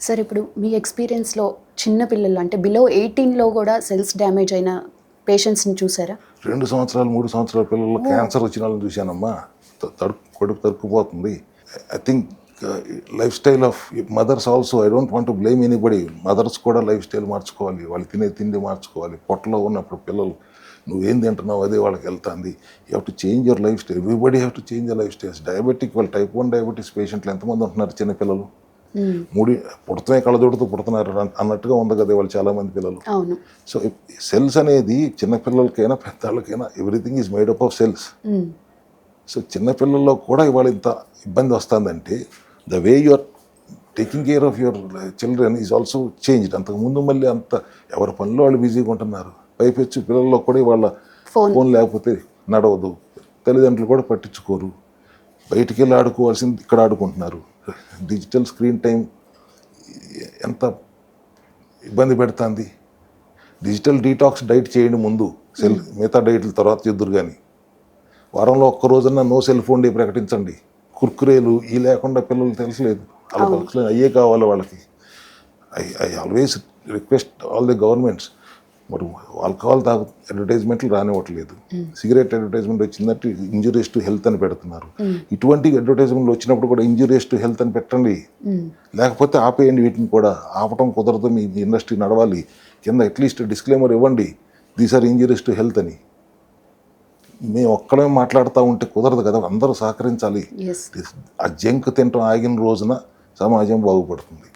Sir ఇప్పుడు మీ ఎక్స్పీరియన్స్లో చిన్న పిల్లలు అంటే బిలో 18లో కూడా సెల్స్ డ్యామేజ్ అయిన పేషెంట్స్ని చూసారా? 2 సంవత్సరాలు 3 సంవత్సరాల పిల్లల్లో క్యాన్సర్ వచ్చిన వాళ్ళని చూశానమ్మా. కడుపు తరుక్కుపోతుంది. I think life style of mothers also. I don't want to blame anybody. Mothers కూడా లైఫ్ స్టైల్ మార్చుకోవాలి, వాళ్ళు తినే తిండి మార్చుకోవాలి. పొట్టలో ఉన్నప్పుడు పిల్లలు నువ్వేం తింటున్నావు అదే వాళ్ళకి వెళ్తుంది. You have to change your life style. Everybody have to change your life styles. Diabetic వాళ్ళు టైప్ 1 డయాబెటీస్ పేషెంట్లు ఎంతమంది ఉంటున్నారు చిన్నపిల్లలు? పుడుతున్నాయి కళ్ళజోడుతూ పుడుతున్నారు అన్నట్టుగా ఉంది కదా వాళ్ళు చాలామంది పిల్లలు. సో సెల్స్ అనేది చిన్నపిల్లలకైనా పెద్దవాళ్ళకైనా everything is made up of cells. So చిన్నపిల్లల్లో కూడా ఇవాళ ఇంత ఇబ్బంది వస్తుందంటే the way you are taking care of your children is also changed. అంతకుముందు మళ్ళీ అంత ఎవరి పనిలో వాళ్ళు బిజీగా ఉంటున్నారు. పైపెచ్చు పిల్లల్లో కూడా వాళ్ళ ఫోన్ లేకపోతే నడవదు. తల్లిదండ్రులు కూడా పట్టించుకోరు. బయటికి వెళ్ళి ఆడుకోవాల్సింది ఇక్కడ ఆడుకుంటున్నారు. డిజిటల్ స్క్రీన్ టైం ఎంత ఇబ్బంది పెడుతుంది. డిజిటల్ డీటాక్స్ డైట్ చేయండి ముందు, మిగతా డైట్ల తర్వాత చేద్దురు. కానీ వారంలో ఒక్క రోజున నో సెల్ ఫోన్ డే ప్రకటించండి. కుర్కురేలు ఈ లేకుండా పిల్లలు తెలియలేదు, వాళ్ళ పక్షులు అయ్యే కావాలి వాళ్ళకి. I always request all the governments. మరి ఆల్కహాల్ అడ్వర్టైజ్మెంట్లు రానివ్వట్లేదు. సిగరెట్ అడ్వర్టైజ్మెంట్ వచ్చిందంటే ఇంజురీస్ టు హెల్త్ అని పెడుతున్నారు. ఇటువంటి అడ్వర్టైజ్మెంట్లు వచ్చినప్పుడు కూడా ఇంజురీస్ టు హెల్త్ అని పెట్టండి, లేకపోతే ఆపేయండి. వీటిని కూడా ఆపటం కుదరదు. మీ ఇండస్ట్రీ నడవాలి. కింద అట్లీస్ట్ డిస్క్లైమర్ ఇవ్వండి, these are injuries to health అని. మేము ఒక్కడే మాట్లాడుతూ ఉంటే కుదరదు కదా, అందరూ సహకరించాలి. ఆ జంక్ తినటం ఆగిన రోజున సమాజం బాగుపడుతుంది.